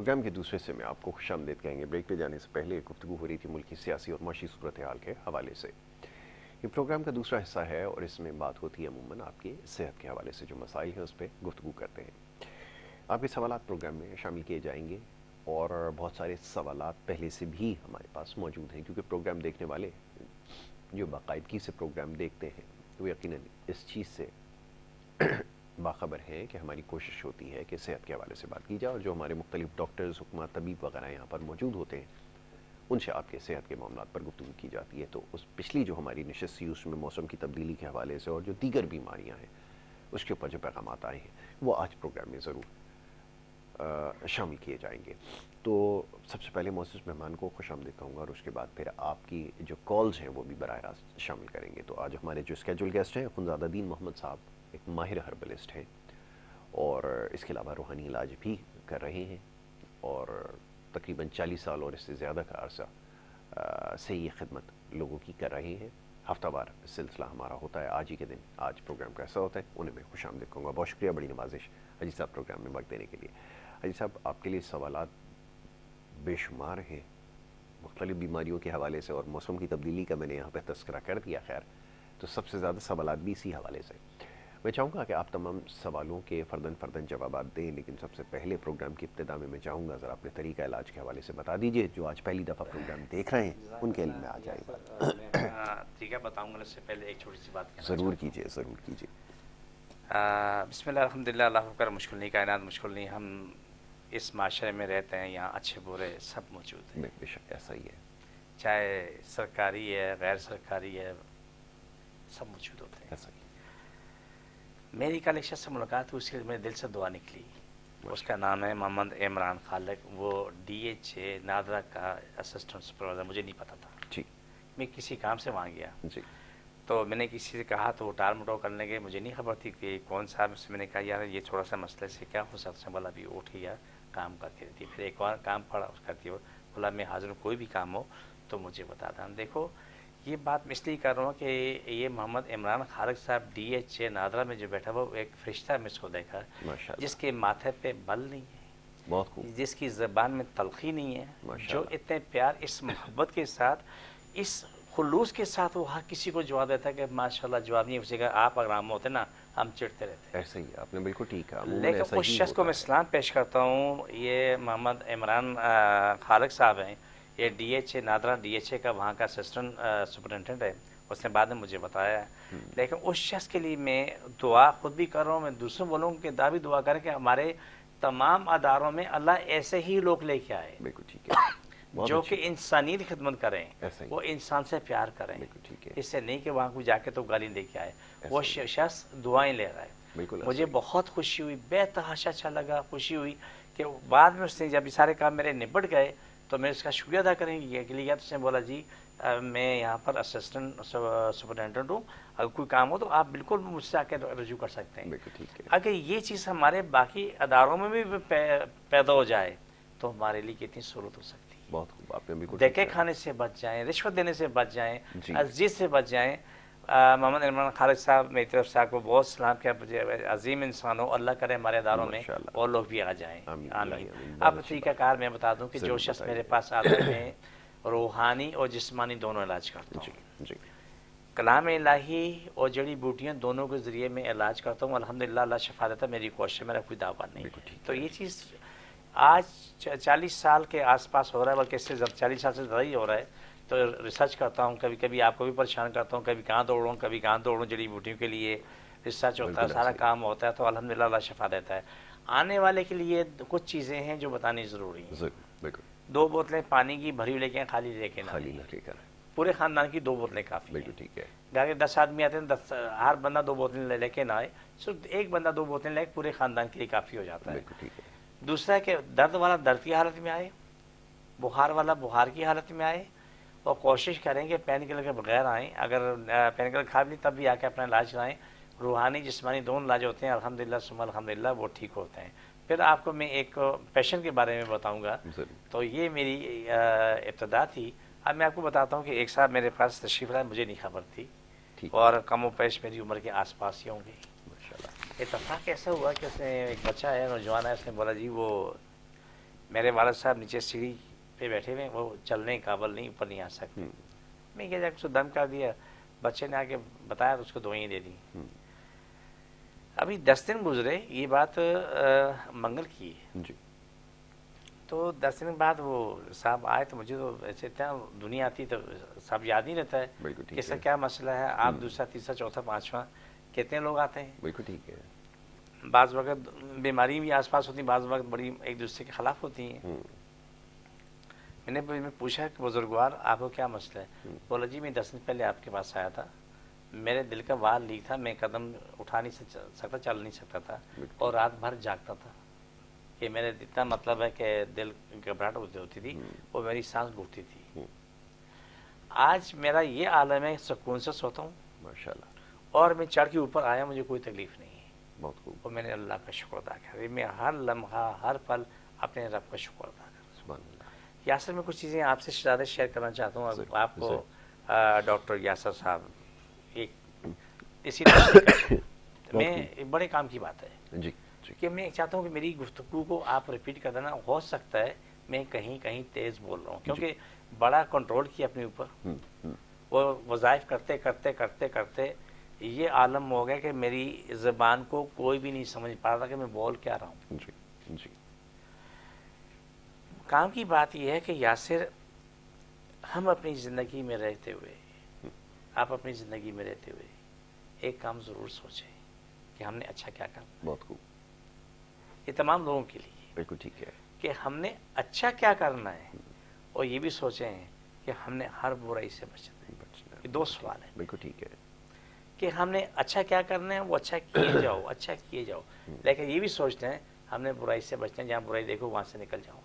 Programme के दूसरे हिस्से में आपको खुशामदीद कहेंगे। ब्रेक पे जाने से पहले गुफ्तगू हो रही थी मुल्क की सियासी और माशी सूरत हाल के हवाले से। ये प्रोग्राम का दूसरा हिस्सा है और इसमें बात होती है अमूमन आपकी सेहत के हवाले से जो मसाइल हैं उस पर गुफ्तगू करते हैं। आपके सवालात प्रोग्राम में शामिल किए जाएंगे और बहुत सारे सवालात पहले से भी हमारे पास मौजूद हैं, क्योंकि प्रोग्राम देखने वाले जो बाकायदगी से प्रोग्राम देखते हैं वो यकीनन इस चीज़ से बाखबर हैं कि हमारी कोशिश होती है कि सेहत के हवाले से बात की जाए और जो हमारे मुख्तलिफ डॉक्टर्स, हुक्मा, तबीब वगैरह यहाँ पर मौजूद होते हैं उनसे आपके सेहत के मामलों पर गुफ्तगू की जाती है। तो उस पिछली जो हमारी नशस्त थी उसमें मौसम की तब्दीली के हवाले से और जो दीगर बीमारियाँ हैं उसके ऊपर जो पैगाम आए हैं वो आज प्रोग्राम में ज़रूर शामिल किए जाएंगे। तो सबसे पहले मोअज़्ज़ज़ मेहमान को खुशामदीद कहूँगा और उसके बाद फिर आपकी जो कॉल्स हैं वो भी बराह रास्त शामिल करेंगे। तो आज हमारे जो स्केजुअल गेस्ट हैं खुंजादा दीन मोहम्मद साहब एक माहिर हर्बलिस्ट हैं और इसके अलावा रूहानी इलाज भी कर रहे हैं और तकरीबन 40 साल और इससे ज़्यादा का अरसा से ये खिदमत लोगों की कर रहे हैं। हफ्तावार सिलसिला हमारा होता है, आज ही के दिन आज प्रोग्राम का ऐसा होता है, उन्हें मैं खुशामदीद कहूँगा। बहुत शुक्रिया, बड़ी नवाजिश हाजी साहब प्रोग्राम में वक्त देने के लिए। हाजी साहब आपके लिए सवालात बेशुमार हैं मुख्तलिफ बीमारियों के हवाले से और मौसम की तब्दीली का मैंने यहाँ पर तस्करा कर दिया। खैर तो सबसे ज़्यादा सवालात भी इसी हवाले से। मैं चाहूँगा कि आप तमाम सवालों के फ़र्दन फ़र्दन जवाब दें, लेकिन सबसे पहले प्रोग्राम की इब्तिदा में मैं चाहूँगा ज़रा अपने तरीका इलाज के हवाले से बता दीजिए। जो आज पहली दफ़ा प्रोग्राम देख रहे हैं उनके इल्म में आ जाएगा। तरीका बताऊँगा, इससे पहले एक छोटी सी बात ज़रूर कीजिए, ज़रूर कीजिए। बिस्मिल्लाह अल्हम्दुलिल्लाह अल्लाहु अकबर। मुश्किल नहीं, कायनात मुश्किल नहीं। हम इस माशरे में रहते हैं, यहाँ अच्छे बुरे सब मौजूद हैं। बेशक ऐसा ही है, चाहे सरकारी है गैर सरकारी है, सब मौजूद होते हैं। ऐसा ही। मेरी कल एक शख्स से मुलाकात हुई, उसके मेरे दिल से दुआ निकली। उसका नाम है मोहम्मद इमरान खालिक। वो DHA नादरा का असिस्टेंट सुपरवाइज़र, मुझे नहीं पता था जी। मैं किसी काम से वहाँ गया जी। तो मैंने किसी से कहा तो वो टाल मटोल करने के, मुझे नहीं खबर थी कि कौन सा। उससे मैंने कहा यार ये थोड़ा सा मसले से क्या हो सकता है, बोला अभी उठी या काम करती रहती है। फिर एक और काम पड़ा उस करती हो, बोला मैं हाजिर हूँ, कोई भी काम हो तो मुझे बता दें। देखो ये बात मैं इसलिए कर रहा हूँ कि ये मोहम्मद इमरान खालिक साहब DHA नादरा में जो बैठा वो एक फरिश्ता में इसको देखा, जिसके माथे पे बल नहीं है, बहुत खूब, जिसकी ज़बान में तलखी नहीं है, जो इतने प्यार इस मोहब्बत के साथ इस खुलूस के साथ वो हर किसी को जवाब देता है कि माशाल्लाह। जवाब नहीं उसी का, आप अगर हम होते ना हम चिढ़ते रहते। ऐसे ही आपने बिल्कुल ठीक कहा। लेकिन उस शख्स को मैं सलाम पेश करता हूँ। ये मोहम्मद इमरान खालिक साहब हैं, ये DHA नादरा DHA का वहाँ का असिस्टेंट सुपरिटेंडेंट है। उसने बाद में मुझे बताया। लेकिन उस शख्स के लिए मैं दुआ खुद भी कर रहा हूँ, मैं दूसरों वालों के दा भी दुआ करें कि हमारे तमाम अदारों में अल्लाह ऐसे ही लोग लेके आए। बिल्कुल ठीक है, जो कि इंसानियत की खिदमत करें, वो इंसान से प्यार करें, इससे नहीं कि वहाँ को जाके तो गाली लेके आए। वो शख्स दुआएं ले रहा है। मुझे बहुत खुशी हुई, बेतहाशा अच्छा लगा, खुशी हुई कि बाद में उसने जब सारे काम मेरे निपट गए तो मैं उसका शुक्रिया अदा करेंगे के लिए। तो उसने बोला जी मैं यहाँ पर असिस्टेंट सुपरिटेंडेंट हूँ, अगर कोई काम हो तो आप बिल्कुल मुझसे आके रजू कर सकते हैं। अगर ये चीज़ हमारे बाकी अदारोों में भी पैदा हो जाए तो हमारे लिए कितनी सहूलत हो सकती है। बहुत खूब, आपने बिल्कुल धक्के खाने से बच जाएं, रिश्वत देने से बच जाएं, अजीज से बच जाएं। मोहम्मद इमरान खालिक साहब मेरी तरफ से आपको बहुत सलाम किया। अजीम इंसान हो, अल्लाह करे हमारे अदारों में और लोग भी आ जाएं, आमीन। अब तरीक़ाकार मैं बता दूं कि जो शख्स मेरे पास आता है मैं रूहानी और जिस्मानी दोनों इलाज करता हूँ। कलाम इलाही और जड़ी बूटियाँ दोनों के ज़रिए मैं इलाज करता हूँ। अल्हम्दुलिल्लाह अल्लाह शफा देता है, मेरी कोशिश, मेरा कोई दावा नहीं। तो ये चीज़ आज 40 साल के आसपास हो रहा है, बल्कि इससे 40 साल से ज़्यादा ही हो रहा है। तो रिसर्च करता हूँ, कभी कभी आपको भी परेशान करता हूँ, कभी कहाँ दौड़ूँ कभी कहाँ दौड़ूँ, जड़ी बूटियों के लिए रिसर्च होता है, सारा काम होता है। तो अल्हम्दुलिल्लाह अल्लाह शफा देता है। आने वाले के लिए कुछ चीज़ें हैं जो बतानी ज़रूरी हैं। 2 बोतलें पानी की भरी हुई लेके, खाली लेके ना, पूरे ख़ानदान की 2 बोतलें काफ़ी हैं। ठीक है, घर के 10 आदमी आते हैं, हर बंदा 2 बोतलें लेके ना आए, सिर्फ एक बंदा 2 बोतलें लेके पूरे ख़ानदान के लिए काफ़ी हो जाता है। दूसरा है कि दर्द वाला दर्द की हालत में आए, बुखार वाला बुखार की हालत में आए, और कोशिश करें कि पेन किलर के बगैर आएँ। अगर पेन किलर खा भी तब भी आके अपना इलाज कराएँ। रूहानी जिस्मानी दोनों इलाज होते हैं, अल्हम्दुलिल्लाह सुम्मा अल्हम्दुलिल्लाह वो ठीक होते हैं। फिर आपको मैं एक पेशेंट के बारे में बताऊँगा। तो ये मेरी इब्तदा थी। अब मैं आपको बताता हूँ कि एक साहब मेरे पास तशरीफ़ लाए, मुझे नहीं खबर थी, और कम व पेश मेरी उम्र के आसपास ही होंगे। इत्तफ़ाक़ ऐसा हुआ कि उसने एक बच्चा है, नौजवान है, उसने बोला जी वो मेरे वालिद साहब नीचे सीढ़ी पे बैठे हुए, वो चलने के काबिल नहीं, ऊपर नहीं आ सकते। मैं क्या जाकर उसको दम कर दिया, बच्चे ने आके बताया तो उसको दवाइयाँ दे दी। अभी 10 दिन गुजरे, ये बात मंगल की है जी। तो 10 दिन बाद वो साहब आए तो मुझे तो ऐसे इतना दुनिया आती तो सब याद नहीं रहता है किसका क्या मसला है। आप दूसरा तीसरा चौथा पांचवा कितने लोग आते हैं। बिल्कुल ठीक है। बाज़ वक्त बीमारी भी आसपास होती, बाज़ वक्त बड़ी एक दूसरे के खिलाफ होती हैं। मैंने पूछा कि बुजुर्गवार आपको क्या मसला है। बोला जी मैं 10 दिन पहले आपके पास आया था, मेरे दिल का वार लीक था, मैं कदम उठा नहीं सकता, चल नहीं सकता था और रात भर जागता था कि मेरे इतना मतलब है कि दिल घबराहट होती थी और मेरी सांस घुटती थी। आज मेरा ये आलम है, सुकून से सोता हूँ माशाल्लाह, और मैं चढ़ के ऊपर आया, मुझे कोई तकलीफ नहीं है। बहुत खूब। और मैंने अल्लाह का शुक्र अदा किया, मैं हर लम्हा हर पल अपने रब का शुक्र अदा कर। यासर मैं कुछ चीज़ें आपसे ज़्यादा शेयर करना चाहता हूँ आपको डॉक्टर यासर साहब, एक इसी में एक बड़े काम की बात है जी कि मैं चाहता हूँ कि मेरी गुफ्तगू को आप रिपीट कर देना। हो सकता है मैं कहीं कहीं तेज़ बोल रहा हूँ क्योंकि बड़ा कंट्रोल किया अपने ऊपर, वो वज़ाइफ करते करते करते करते ये आलम हो गया कि मेरी ज़बान को कोई भी नहीं समझ पा रहा था कि मैं बोल क्या रहा हूँ जी जी। काम की बात यह है कि यासिर, हम अपनी ज़िंदगी में रहते हुए, आप अपनी ज़िंदगी में रहते हुए एक काम ज़रूर सोचें कि हमने अच्छा क्या करना। बहुत खूब। ये तमाम लोगों के लिए बिल्कुल ठीक है कि हमने अच्छा क्या करना है, और ये भी सोचें कि हमने हर बुराई से बचना है। ये दो सवाल है। बिल्कुल ठीक है कि हमने अच्छा क्या करना है, वो अच्छा किए जाओ, अच्छा किए जाओ, लेकिन ये भी सोचते हैं हमने बुराई से बचना है, जहाँ बुराई देखो वहाँ से निकल जाओ।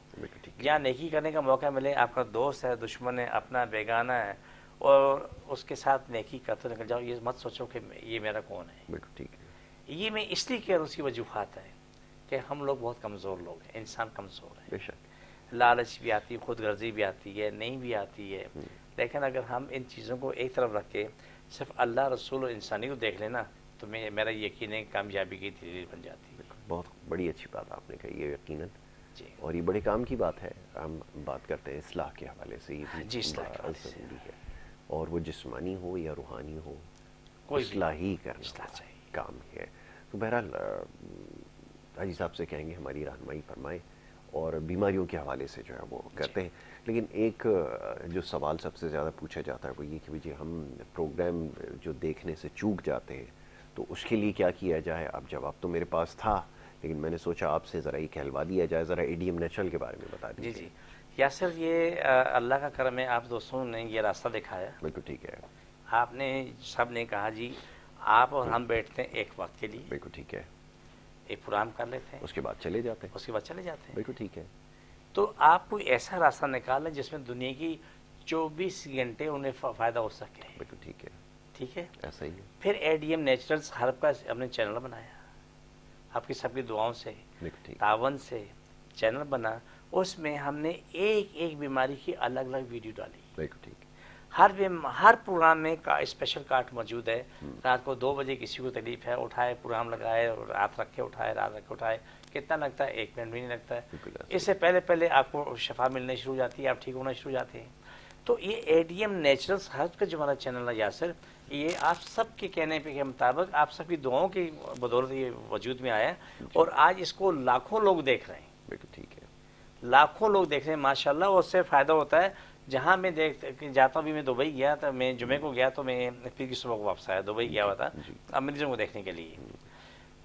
जहाँ नेकी करने का मौका मिले, आपका दोस्त है, दुश्मन है, अपना बेगाना है, और उसके साथ नेकी करते निकल जाओ। ये मत सोचो कि ये मेरा कौन है। बिल्कुल ठीक है। ये मैं इसलिए कह रहा हूँ, उसकी वजूहात है कि हम लोग बहुत कमज़ोर लोग हैं, इंसान कमज़ोर है। बेशक लालच भी आती है, खुद गर्जी भी आती है, नहीं भी आती है, लेकिन अगर हम इन चीज़ों को एक तरफ रख के सिर्फ अल्लाह रसूल और इंसानी को देख लेना तो मेरा यकीन है कामयाबी की दलील बन जाती है। बहुत बड़ी अच्छी बात आपने कही है यकीनन, और ये बड़े काम की बात है। हम बात करते हैं इस्लाह के हवाले से, ये भी ज़रूरी है, और वो जिस्मानी हो या रूहानी हो, इस्लाह ही करना काम है। तो बहरहाल हाजी साहब से कहेंगे हमारी रहनुमाई फरमाएं, और बीमारियों के हवाले से जो है वो करते हैं। लेकिन एक जो सवाल सबसे ज़्यादा पूछा जाता है वो ये कि भाई हम प्रोग्राम जो देखने से चूक जाते हैं तो उसके लिए क्या किया जाए। अब जवाब तो मेरे पास था, लेकिन मैंने सोचा आपसे ज़रा ये कहलवा दिया जाए, ज़रा एडीएम नेचुरल के बारे में बता दीजिए। जी जी यासर, ये अल्लाह का करम है, आप दोस्तों ने ये रास्ता दिखाया। बिल्कुल ठीक है। आपने सब ने कहा जी आप और हम बैठते हैं एक वक्त के लिए। बिल्कुल ठीक है। एक प्रोग्राम कर लेते हैं, उसके बाद चले जाते हैं। उसके बाद चले जाते हैं। बिल्कुल ठीक है। तो आप कोई ऐसा रास्ता निकालें जिसमें दुनिया की 24 घंटे उन्हें फ़ायदा हो सके। बिल्कुल ठीक है। ठीक है, ऐसा ही है। फिर एडीएम नेचुरल्स हर्ब का हमने चैनल बनाया, आपकी सबकी दुआओं से, तावन से चैनल बना। उसमें हमने एक एक बीमारी की अलग अलग वीडियो डाली। बिल्कुल ठीक। हर प्रोग्राम में का स्पेशल कार्ड मौजूद है। रात को 2 बजे किसी को तकलीफ है, उठाए प्रोग्राम लगाए, रात रख के उठाए, रात रख के उठाए, कितना लगता है? 1 मिनट भी नहीं लगता है। इससे पहले आपको शफा मिलने शुरू हो जाती है, आप ठीक होना शुरू हो जाते हैं। तो ये एडीएम नेचुरल्स हर्ब का जो हमारा चैनल है यासर, ये आप सब के कहने के मुताबिक, आप सबकी दुआओं की बदौलत ये वजूद में आया, और आज इसको लाखों लोग देख रहे हैं। बिल्कुल ठीक है। लाखों लोग देख रहे हैं माशाल्लाह, और उससे फ़ायदा होता है। जहाँ मैं जाता हूँ, भी मैं दुबई गया था, मैं जुमे को गया तो मैं फिर की सुबह को वापस आया, दुबई गया हुआ था मरीजों को देखने के लिए।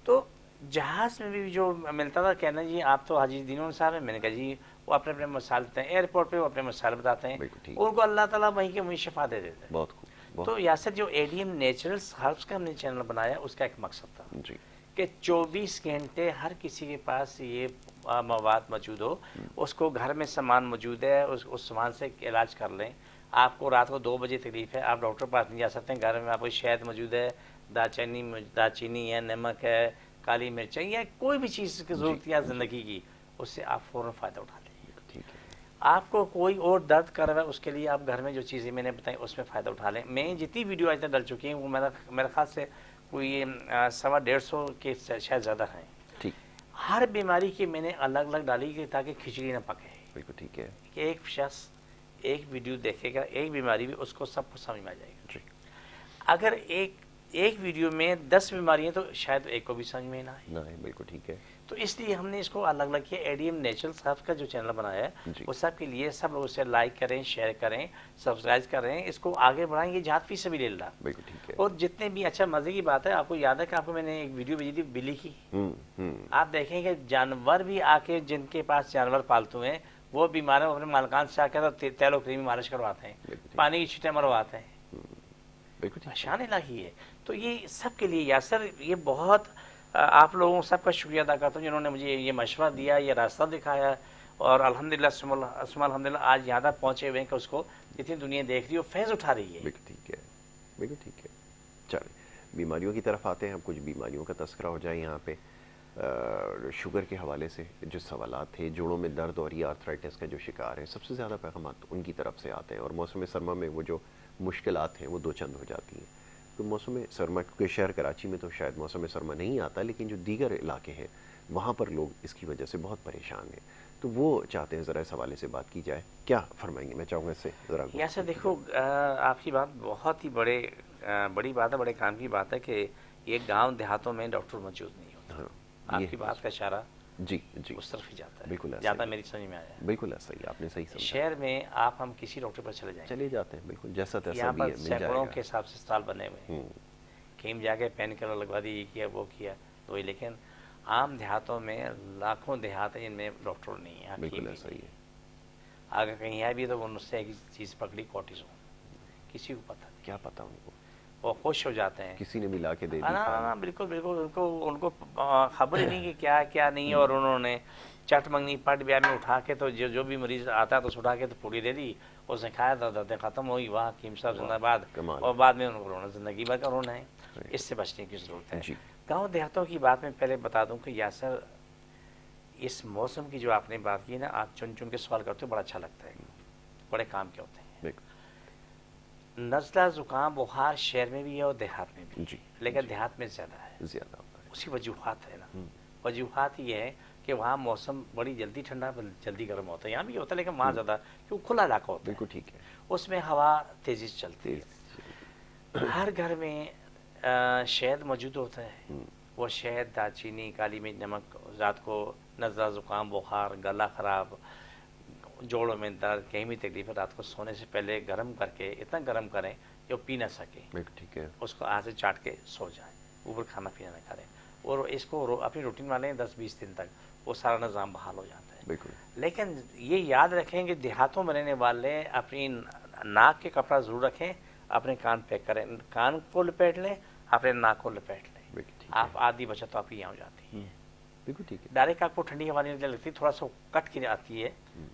तो जहाज़ में भी जो मिलता था, कहना जी आप तो हाजी दीनों साहब हैं। मैंने कहा जी, वो अपने अपने मसाल देते हैं, एयरपोर्ट पे वो अपने मसाल बताते हैं, उनको अल्लाह ताला वहीं के वहीं शफा दे देते हैं। बहुत खूब। तो यासर जो एडीएम नेचुरल्स हर्ब्स का हमने चैनल बनाया, उसका एक मकसद था जी कि 24 घंटे हर किसी के पास ये मवाद मौजूद हो, उसको घर में सामान मौजूद है, उस सामान से इलाज कर लें। आपको रात को 2 बजे तकलीफ है, आप डॉक्टर के पास नहीं जा सकते, घर में आपको शहद मौजूद है, दालचीनी है, नमक है, काली मिर्च है, या कोई भी चीज़ की ज़रूरत है ज़िंदगी की, उससे आप फ़ौरन फ़ायदा उठा लें। आपको कोई और दर्द कर रहा है, उसके लिए आप घर में जो चीज़ें मैंने बताई उसमें फ़ायदा उठा लें। मैं जितनी वीडियो आज तक डल चुकी हैं वो मेरा ख़ास से कोई 125 के शायद ज़्यादा हैं। हर बीमारी की मैंने अलग अलग डाली कि ताकि खिचड़ी ना पके। बिल्कुल ठीक है। कि एक शख्स एक वीडियो देखेगा, एक बीमारी भी उसको सब कुछ समझ में आ जाएगा। जी। अगर एक वीडियो में 10 बीमारियां तो शायद एक को भी समझ में ना आए। बिल्कुल ठीक है। तो इसलिए हमने इसको अलग अलग किया। एडीएम नेचुरल साहब का जो चैनल बनाया है वो सबके लिए, सब लोग उसे लाइक करें, शेयर करें, सब्सक्राइब करें, इसको आगे बढ़ाएंगे। जात फी सबिलिल्लाह। बिल्कुल ठीक है। और जितने भी, अच्छा मजे की बात है, आपको याद है कि आपको मैंने एक वीडियो भेजी थी बिल्ली की। आप देखेंगे जानवर भी आके, जिनके पास जानवर पालतू हैं, वो बीमार अपने मालकान से आकर तो तेलो क्रीमी मालिश करवाते हैं, पानी की छींटे मरवाते हैं। शान इलाही है। तो ये सबके लिए यासर, ये बहुत आप लोगों सबका शुक्रिया अदा करता हूँ जिन्होंने मुझे ये मशवरा दिया, ये रास्ता दिखाया। और अल्हम्दुलिल्लाह आज यहाँ तक पहुँचे हुए हैं कि उसको जितनी दुनिया देख रही है, फैज़ उठा रही है। बिल्कुल ठीक है, बिल्कुल ठीक है। चलिए बीमारियों की तरफ आते हैं। अब कुछ बीमारियों का तस्करा हो जाए यहाँ पे। शुगर के हवाले से जो सवालात थे, जोड़ों में दर्द और ये आर्थराइटिस का जो शिकार है, सबसे ज़्यादा पैगामात उनकी तरफ से आते हैं। और मौसम सरमा में वो जो मुश्किलात हैं वो दो चंद हो जाती हैं। तो मौसम सरमा, क्योंकि शहर कराची में तो शायद मौसम सरमा नहीं आता, लेकिन जो दीगर इलाके हैं वहाँ पर लोग इसकी वजह से बहुत परेशान हैं। तो वो चाहते हैं ज़रा इस हवाले से बात की जाए, क्या फरमाएंगे? मैं चाहूँगा इससे ज़रा। यहाँ देखो, आपकी बात बहुत ही बड़ी बात है, बड़े काम की बात है कि ये गांव देहातों में डॉक्टर मौजूद नहीं होता। हाँ, आपकी बात का इशारा जी उस तरफ ही जाता है। बिल्कुल ज़्यादा मेरी समझ में आया। बिल्कुल ऐसा ही, आपने सही समझा। शहर में आप हम किसी डॉक्टर पर चले जाते हैं, बिल्कुल जैसा तैसा यहाँ पर सैकड़ों के हिसाब से अस्पताल बने हुए हैं। कहीं जाके पेन किलर लगवा दी, ये किया वो किया तो वही। लेकिन आम देहातों में लाखों देहात हैं जिनमें डॉक्टर नहीं है। बिल्कुल ऐसा ही है। अगर कहीं है भी तो उनसे एक चीज़ पकड़ी, कॉर्टिसोन। किसी को पता नहीं, क्या पता उनको, वो खुश हो जाते हैं, किसी ने मिला के दे दी। ना बिल्कुल बिल्कुल, उनको खबर ही नहीं कि क्या क्या नहीं। और उन्होंने चट मंगनी पट ब्याह में उठा के, तो जो भी मरीज आता है तो उठा के तो पूरी दे दी, उसने खाया था, दर्दें ख़त्म हुई, वाह हकीम साहब जिंदाबाद। और बाद में उनको रोना ज़िंदगी भर का रोना है। इससे बचने की ज़रूरत है। गाँव देहातों की बात में पहले बता दूँ कि यासर, इस मौसम की जो आपने बात की ना, आप चुन चुन के सवाल करते हो, बड़ा अच्छा लगता है। बड़े काम के होते हैं। नज़ला ज़ुकाम बुखार शहर में भी है और देहात में भी, लेकिन देहात में ज़्यादा है। उसकी वजूहात है ना, वजूहात ये है कि वहाँ मौसम बड़ी जल्दी ठंडा जल्दी गर्म होता है। यहाँ भी होता है लेकिन वहाँ ज़्यादा, क्योंकि खुला इलाका होता है। बिल्कुल ठीक है। उसमें हवा तेज़ी से चलती है। हर घर में शहद मौजूद होता है। वो शहद, दालचीनी, काली मिर्च, नमक रात को नज़ला ज़ुकाम बुखार, गला ख़राब, जोड़ों में दर्द, कहीं भी तकलीफ है, रात को सोने से पहले गर्म करके, इतना गर्म करें कि वो पी ना सके। ठीक है। उसको हाथ से चाट के सो जाए, ऊपर खाना पीना ना करें। और इसको अपनी रूटीन वाले 10-20 दिन तक वो सारा निज़ाम बहाल हो जाता है। बिल्कुल। लेकिन ये याद रखें कि देहातों में रहने वाले अपनी नाक के कपड़ा ज़रूर रखें, अपने कान पैक करें, कान को लपेट लें, अपने नाक को लपेट लें। आप आधी बचत तो आपकी यहाँ हो जाती है। बिल्कुल ठीक है। डायरेक्ट आपको ठंडी हवा नहीं लगती, थोड़ा सा कट की आती है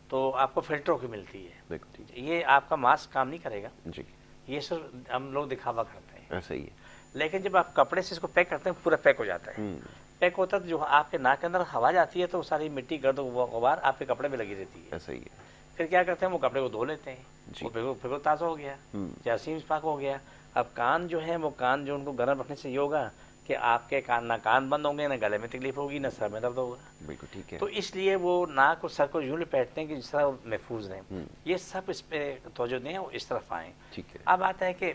तो आपको फिल्टर होकर मिलती है। बिल्कुल ठीक है। ये आपका मास्क काम नहीं करेगा जी, ये सिर्फ हम लोग दिखावा करते हैं। ऐसा ही है। लेकिन जब आप कपड़े से इसको पैक करते हैं, पूरा पैक हो जाता है। पैक होता है तो जो आपके नाक के अंदर हवा जाती है तो सारी मिट्टी, गर्द, गुबार आपके कपड़े में लगी रहती है। ऐसा ही है। फिर क्या करते हैं, वो कपड़े को धो लेते हैं, वो फिर ताज़ा हो गया, जैसीम पाक हो गया। अब कान जो है, वो कान जो उनको गर्म रखने से ये होगा कि आपके ना कान बंद होंगे, ना गले में तकलीफ होगी, ना सर में दर्द होगा। बिल्कुल ठीक है। तो इसलिए वो नाक और सर को यूं लपेटते हैं कि जिस तरह महफूज रहें। ये सब इस पर तवज्जो दें और इस तरफ आएँ। ठीक है। अब आता है कि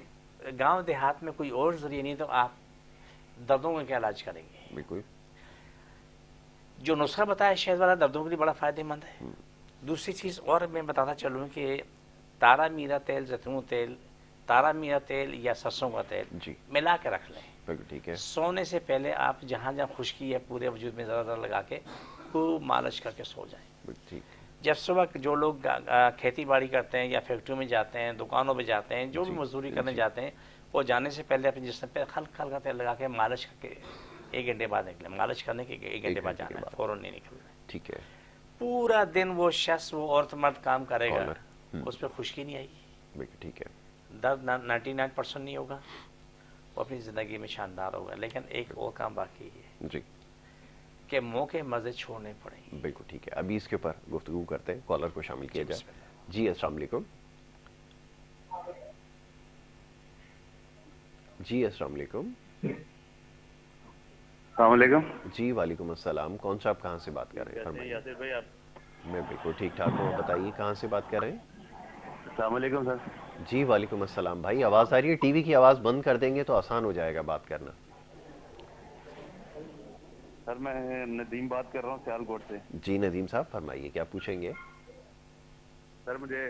गांव देहात में कोई और जरिए नहीं, तो आप दर्दों का क्या इलाज करेंगे? बिल्कुल। जो नुस्खा बताया शहद वाला, दर्दों के लिए बड़ा फ़ायदेमंद है। दूसरी चीज़ और मैं बताना चलूँ कि तारा मीरा तेल, जैतून तेल, तारा मीरा तेल या सरसों का तेल मिला के रख लें। ठीक है। सोने से पहले आप जहाँ जहाँ खुश्की है पूरे वजूद में ज़रा ज़रा लगा के खूब मालिश करके सो जाएं। ठीक। जब सुबह जो लोग खेती बाड़ी करते हैं या फैक्ट्री में जाते हैं, दुकानों पे जाते हैं, जो भी मजदूरी करने जाते हैं, वो जाने से पहले अपने जिस्म पे हल्का हल्का तेल लगा के मालिश करके 1 घंटे बाद निकले। मालिश करने के 1 घंटे बाद जाना है, फौरन नहीं निकलना है। ठीक है। पूरा दिन वो शख्स, वो औरत मर्द काम करेगा, उस पर खुश्की नहीं आएगी। ठीक है। दर्द 99% नहीं होगा, वो अपनी ज़िंदगी में शानदार होगा। लेकिन एक और काम बाकी है जी, कि मुँह के मज़े छोड़ने पड़ेंगे। बिल्कुल ठीक है। अभी इसके ऊपर गुफ्तगू करते हैं, कॉलर को शामिल किया जाए। जी अस्सलाम वालेकुम। जी अस्सलाम वालेकुम। अस्सलामुअलैकुम। जी वालेकुम अस्सलाम। कौन सा, आप कहाँ से बात कर रहे हैं, फरमाइए। यासिर भाई आप? मैं बिल्कुल ठीक ठाक हूँ, आप बताइए कहाँ से बात कर रहे हैं। अस्सलामुअलैकुम सर। जी वालेकुम अस्सलाम। भाई आवाज़ आ रही है? टीवी की आवाज़ बंद कर देंगे तो आसान हो जाएगा बात करना। सर मैं नदीम बात कर रहा हूँ सियालकोट से। जी नदीम साहब फरमाइए, क्या पूछेंगे। सर मुझे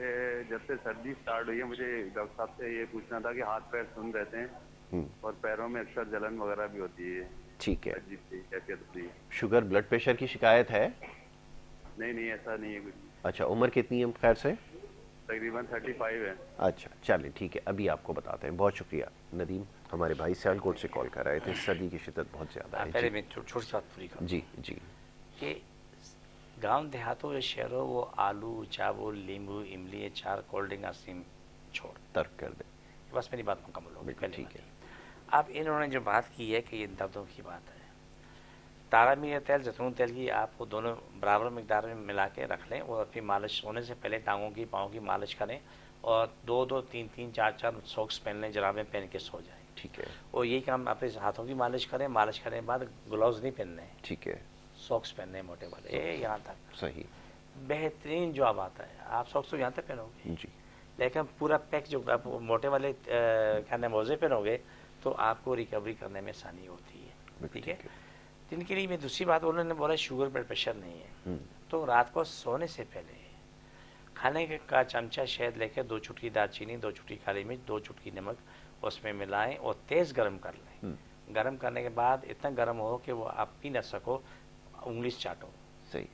जब से सर्दी स्टार्ट हुई है, मुझे डॉक्टर साहब से ये पूछना था कि हाथ पैर सुन रहते हैं और पैरों में अक्सर जलन वगैरह भी होती है। ठीक है। अजीब सी कैफियत होती है। शुगर ब्लड प्रेशर की शिकायत है? नहीं नहीं, ऐसा नहीं है कुछ। अच्छा, उम्र कितनी है खैर से? तकरीबन 35 है। अच्छा चलिए ठीक है, अभी आपको बताते हैं। बहुत शुक्रिया नदीम, हमारे भाई सियालकोट से कॉल कर रहे थे। सर्दी की शिद्दत बहुत ज़्यादा है। पहले मैं छोटी सी बात पूरी करूँ। जी जी। कि गांव देहातों या शहरों वो आलू चावल नींबू इमली ये 4 कोल्ड ड्रिंक आइसक्रीम छोड़ तर्क कर दे। बस मेरी बात मुकम्मल हो गई। ठीक है। अब इन्होंने जो बात की है कि ये दर्दों की बात है, तारा मीरा तेल जैतून तेल की आपको दोनों बराबर मिकदार में मिला के रख लें और फिर मालिश सोने से पहले टांगों की पाँव की मालिश करें और 2-2 3-3 4-4 सॉक्स पहन लें, जराबें पहन के सो जाएं। ठीक है। और यही काम अपने हाथों की मालिश करें। मालिश करने के बाद ग्लव्स नहीं पहनने, ठीक है, सॉक्स पहनने हैं मोटे वाले, ये यहाँ तक सही। बेहतरीन जवाब आता है। आप सॉक्स तो यहाँ तक पहनोगे जी। लेकिन पूरा पैक जो आप मोटे वाले कहने मोजे पहनोगे तो आपको रिकवरी करने में आसानी होती है। ठीक है। इनके लिए मैं दूसरी बात, उन्होंने बोला शुगर ब्लड प्रेशर नहीं है, तो रात को सोने से पहले खाने का चमचा शहद लेकर 2 चुटकी दालचीनी, 2 चुटकी काली मिर्च, 2 चुटकी नमक उसमें मिलाएं और तेज़ गर्म कर लें। गर्म करने के बाद इतना गर्म हो कि वो आप पी ना सको, उंगली से चाटो। सही।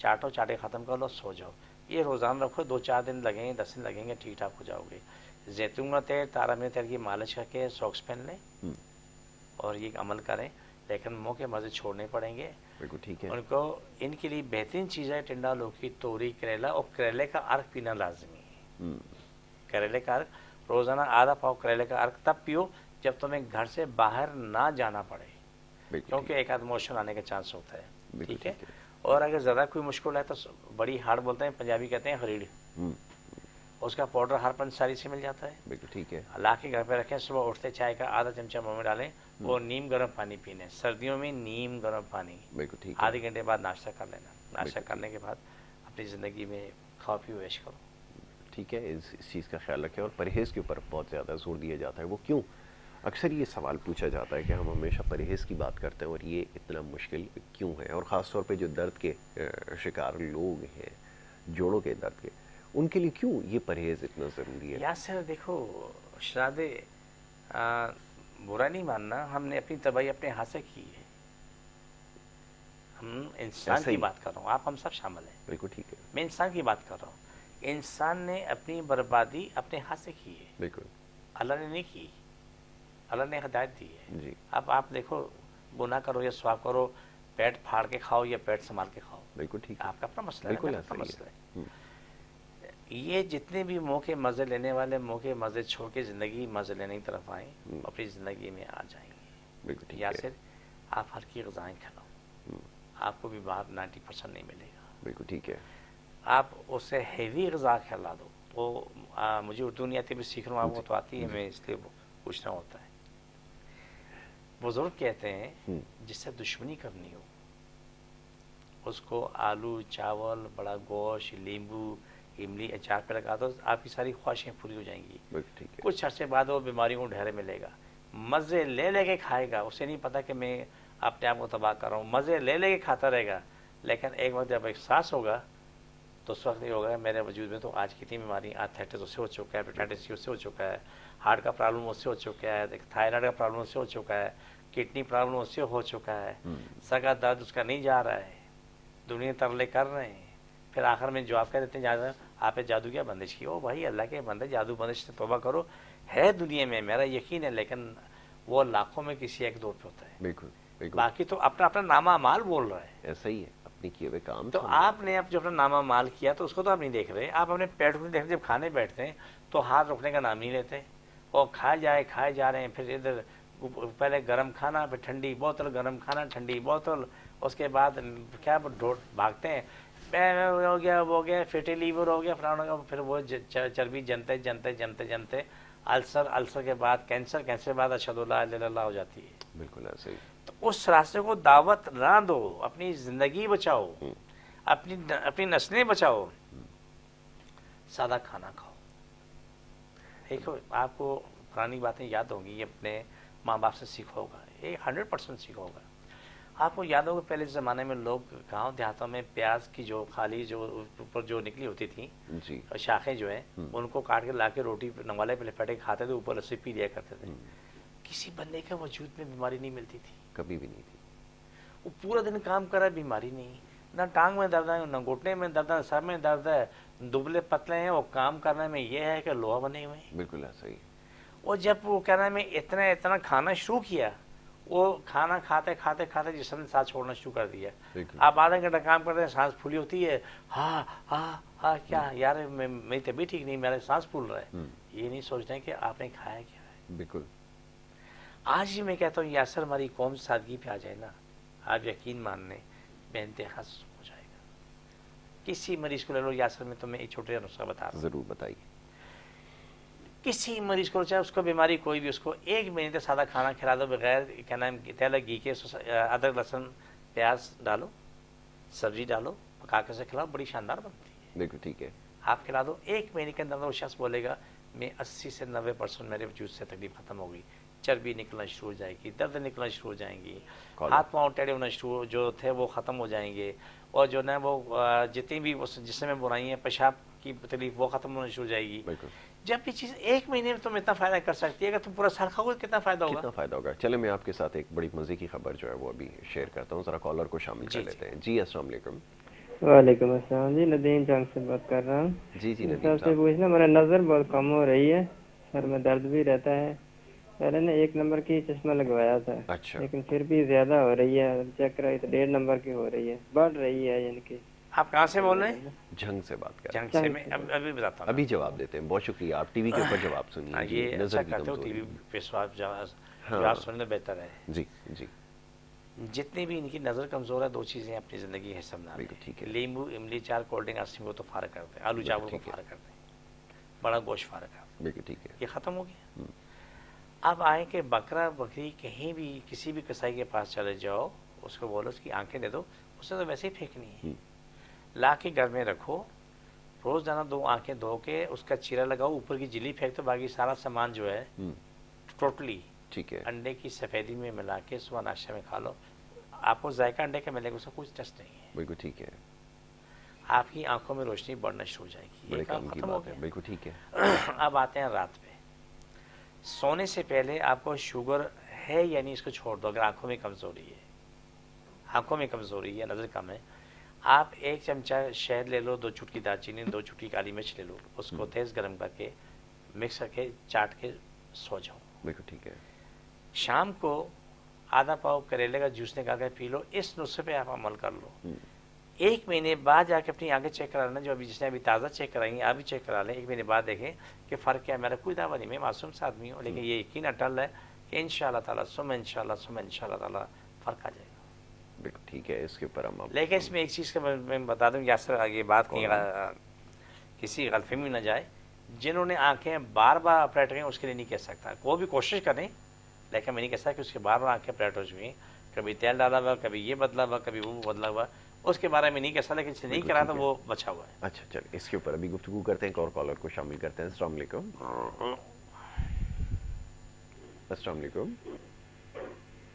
चाटो, चाटे ख़त्म कर लो, सो जाओ। ये रोज़ाना रखो, 2-4 दिन लगेंगे, 10 दिन लगेंगे, ठीक ठाक हो जाओगे। जैतून का तेल, तारा मीरा तेल की मालिश करके सॉक्स पहन लें और ये अमल करें, लेकिन मुँह के मज़े छोड़ने पड़ेंगे। बिल्कुल ठीक है। उनको इनके लिए बेहतरीन चीज़ है टिंडा, लौकी, तोरी, करेला और करेले का अर्क पीना लाजमी है। करेले का अर्क रोज़ाना आधा पाव करेले का अर्क तब पियो जब तुम्हें घर से बाहर ना जाना पड़े, क्योंकि एक आध मोशन आने का चांस होता है। ठीक है। और अगर ज़्यादा कोई मुश्किल है तो बड़ी हार्ड बोलते हैं, पंजाबी कहते हैं खरीड़, उसका पाउडर हर पंचसारी से मिल जाता है। बिल्कुल ठीक है। ला के घर पे रखें, सुबह उठते चाय का आधा चमचा मुँह में डालें और नीम गर्म पानी पीने, सर्दियों में नीम गर्म पानी। बिल्कुल ठीक है। आधे घंटे बाद नाश्ता कर लेना। नाश्ता करने के बाद अपनी ज़िंदगी में खा पी ऐश करो। ठीक है, इस चीज़ का ख्याल रखें। और परहेज़ के ऊपर बहुत ज़्यादा जोर दिया जाता है, वो क्यों? अक्सर ये सवाल पूछा जाता है कि हम हमेशा परहेज़ की बात करते हैं और ये इतना मुश्किल क्यों है। और ख़ास तौर पे जो दर्द के शिकार लोग हैं, जोड़ों के दर्द के, उनके लिए क्यों ये परहेज़ इतना ज़रूरी है? यासर देखो शरादे बुरा नहीं मानना, हमने अपनी तबाही अपने हाथ से की है। हम इंसान की बात कर रहा हूँ, आप हम सब शामिल हैं। बिल्कुल ठीक है। मैं इंसान की बात कर रहा हूँ। इंसान ने अपनी बर्बादी अपने हाथ से की है। बिल्कुल। अल्लाह ने नहीं की, अल्लाह ने हिदायत दी है। जी। अब आप देखो, गुनाह करो या स्वाब करो, पेट फाड़ के खाओ या पेट संभाल के खाओ, बिल्कुल ठीक है। आपका अपना मसला है, बिल्कुल अपना मसला है। ये जितने भी मुँह के मज़े लेने वाले मुँह के मज़े छोड़ के ज़िंदगी मज़े लेने की तरफ आए, अपनी ज़िंदगी में आ जाएंगे। बिल्कुल ठीक है। या सिर आप हल्की ग़िज़ाएँ खिलाओ, आपको भी बाहर 90% नहीं मिलेगा। बिल्कुल ठीक है। आप उसे हैवी ग़िज़ा खिला दो तो मुझे उर्दू नहीं आती, भी सीख रहा हूँ, वो तो आती है, मैं इसलिए पूछना होता है। बुज़ुर्ग कहते हैं जिससे दुश्मनी करनी हो उसको आलू चावल बड़ा गोश्त नींबू इमली अचार पे लगा दो, आपकी सारी ख्वाहिशें पूरी हो जाएंगी। कुछ अर्से बाद वो बीमारियों को ढेरे मिलेगा, मज़े ले लेके खाएगा, उसे नहीं पता कि मैं अपने आप को तबाह कर रहा हूँ, मज़े ले लेके खाता रहेगा। लेकिन एक वक्त जब एहसास होगा तो उस वक्त ये होगा मेरे वजूद में तो आज कितनी बीमारी, आर्थराइटिस उससे हो चुका है, हेपेटाइटिस उससे हो चुका है, हार्ट का प्रॉब्लम उससे हो चुका है, थायराइड का प्रॉब्लम उससे हो चुका है, किडनी प्रॉब्लम उससे हो चुका है, सर का दर्द उसका नहीं जा रहा है, दुनिया तरले कर रहे हैं। फिर आखिर में जवाब कह देते हैं आप जादू क्या बंदिश की? ओ भाई अल्लाह के बंदे, जादू बंदिश से तौबा करो, है दुनिया में, मेरा यकीन है, लेकिन वो लाखों में किसी एक दो पे होता है। बिल्कुल बिल्कुल। बाकी तो अपना अपना नामा माल बोल रहा है। ऐसा ही है, अपने किए हुए काम। तो आपने अब जो अपना नामा माल किया तो उसको तो आप नहीं देख रहे, आप अपने पेट को नहीं देख रहे। जब खाने बैठते हैं तो हाथ रोकने का नाम नहीं लेते और खाए जा रहे हैं। फिर इधर पहले गर्म खाना, फिर ठंडी बोतल, गर्म खाना ठंडी बोतल, उसके बाद क्या भागते हैं, हो गया वो हो गया, फैटी लीवर हो गया, फलाना, फिर वो चर्बी जनते जनते जनते जनते अल्सर के बाद कैंसर, कैंसर के बाद अशहदु ला इलाहा इल्लल्लाह हो जाती है। बिल्कुल ऐसे ही। तो उस रास्ते को दावत ना दो, अपनी ज़िंदगी बचाओ, अपनी नस्लें बचाओ, सादा खाना खाओ। देखो आपको पुरानी बातें याद होंगी, अपने माँ बाप से सीखा होगा, ये 100% सीखा होगा। आपको याद होगा पहले ज़माने में लोग गांव देहातों में प्याज की जो खाली जो ऊपर जो निकली होती थी जी, शाखें जो हैं उनको काट के ला के रोटी नवाले पे लपेटे खाते थे, ऊपर रस्सी पी लिया करते थे। किसी बंदे के वजूद में बीमारी नहीं मिलती थी, कभी भी नहीं थी। वो पूरा दिन काम कर रहा है, बीमारी नहीं, ना टांग में दर्द है, ना घुटने में दर्द है, सर में दर्द है, दुबले पतले हैं, वो काम करने में ये है कि लोहा बने हुए हैं। बिल्कुल ऐसा ही। और जब वो कहना में इतना इतना खाना शुरू किया, वो खाना खाते खाते खाते जिसम ने सांस छोड़ना शुरू कर दिया। आप आधा घंटा काम करते हैं, सांस फूली होती है, हाँ हाँ हाँ, क्या यार मेरी तबीयत ठीक नहीं, मेरा सांस फूल रहा है, ये नहीं सोचते कि आपने खाया क्या है। बिल्कुल। आज ही मैं कहता हूँ यासर हमारी कौम सादगी पे आ जाए ना, आप यकीन मानने बेइंतहा हो जाएगा। किसी मरीज को ले लो यासर में, तो मैं एक छोटा नुस्खा बता रहा हूँ, जरूर बताइए। किसी मरीज को चाहे उसको बीमारी कोई भी, उसको 1 महीने तक सादा खाना खिला दो बगैर क्या नाम तेल घी के, अदरक लहसुन प्याज डालो, सब्जी डालो, पका के से खिलाओ, बड़ी शानदार बनती है। बिल्कुल ठीक है। आप खिला दो, 1 महीने के अंदर वो शख्स बोलेगा मैं 80 से 90% मेरे वजूद से तकलीफ खत्म होगी, चर्बी निकलना शुरू हो जाएगी, दर्द निकलना शुरू हो जाएंगी, हाथ पाँव टेढ़े होना शुरू जो थे वो ख़त्म हो जाएंगे, और जो ना वो जितनी भी जिसमें बुराई है, पेशाब की तकलीफ वो ख़त्म होना शुरू हो जाएगी। जब भी चीज़ 1 महीने में तुम इतना फ़ायदा कर सकती है, अगर तुम पूरा साल खाओगे कितना फ़ायदा होगा। कितना फ़ायदा होगा। चले मैं आपके साथ एक बड़ी मज़े की खबर जो है वो अभी शेयर करता हूँ, ज़रा कॉलर को शामिल कर लेते हैं। जी अस्सलाम वालेकुम। वालेकुम अस्सलाम जी, नदीम जंग से बात कर रहा हूँ। जी जी नदीम साहब से पूछना, मेरा नज़र बहुत कम हो रही है, सर में दर्द भी रहता है, पहले ने 1 नंबर की चश्मा लगवाया था। अच्छा। लेकिन फिर भी ज्यादा हो रही है, चेक कराई तो 1.5 नंबर की हो रही है, बढ़ रही है यानी कि। आप कहाँ से बोल रहे हैं? जंग से बात कर रहे हैं। जंग से मैं अभी बताता हूँ, अभी जवाब देते हैं। बहुत शुक्रिया, आप टीवी के ऊपर जवाब सुनिए। ये अच्छा करते हो, टीवी पे जवाब सुनना बेहतर है। जी जी। जितनी भी इनकी नज़र कमज़ोर है, 2 चीज़ें अपनी ज़िंदगी है समझना, नींबू इमली चार कोल्ड ड्रिंक आइसक्रीम को तो फारक करते हैं, आलू चावल को फारक करते हैं, बड़ा गोश्त फारक करते हैं। बिल्कुल ठीक है, ये ख़त्म हो गया। अब आए कि बकरा बकरी कहीं भी किसी भी कसाई के पास चले जाओ, उसको बोलो उसकी आंखें दे दो, उससे तो वैसे ही फेंकनी है, ला के घर में रखो, रोज़ाना 2 आंखें धो के उसका चीरा लगाओ, ऊपर की झिल्ली फेंक दो, बाकी सारा सामान जो है टोटली ठीक है अंडे की सफ़ेदी में मिला के सुबह नाश्ते में खा लो, आपको जायका अंडे का मिलेगा, उसका कुछ टेस्ट नहीं है। बिल्कुल ठीक है। आपकी आंखों में रोशनी बढ़ना शुरू हो जाएगी, ये काम खत्म हो गया। बिल्कुल ठीक है। अब आते हैं रात पे, सोने से पहले आपको शुगर है यानी इसको छोड़ दो। अगर आंखों में कमज़ोरी है, आंखों में कमज़ोरी है, नज़र कम है, आप 1 चमचा शहद ले लो, 2 चुटकी दालचीनी, 2 चुटकी काली मिर्च ले लो, उसको तेज़ गर्म करके मिक्स करके चाट के सो जाओ। बिल्कुल ठीक है। शाम को आधा पाव करेले का जूस निकाल कर पी लो। इस नुस्खे पे आप अमल कर लो। 1 महीने बाद जाके अपनी आंखें चेक करा लेना, जो अभी जिसने अभी ताज़ा चेक कराएंगे आप भी चेक करा लें। 1 महीने बाद देखें कि फ़र्क क्या है। मेरा कोई दावा नहीं, मैं मासूम सा आदमी हूँ, लेकिन ये यकीन अटल है कि इंशाअल्लाह ताला इंशाअल्लाह ताला फ़र्क आ जाएगा। बिल्कुल ठीक है, इसके ऊपर हम लेकिन इसमें एक चीज़ का मैं बता दूँ, यासर आगे बात किसी गलतफहमी में न जाए, जिन्होंने आंखें बार बार ऑपरेट करें उसके लिए नहीं कह सकता, वो भी कोशिश करें, लेकिन मैं नहीं कह सकता कि उसके बार बार आंखें ऑपरेट हो चुकी हैं, कभी तेल डाला हुआ, कभी ये बदला हुआ, कभी वो बदला हुआ, उसके बारे में नहीं कह सकता, लेकिन नहीं करा तो वो बचा हुआ है। अच्छा चल, इसके ऊपर अभी गुफ्तगू करते हैं, एक और कॉलर को शामिल करते हैं। अस्सलाम वालेकुम। अस्सलाम वालेकुम।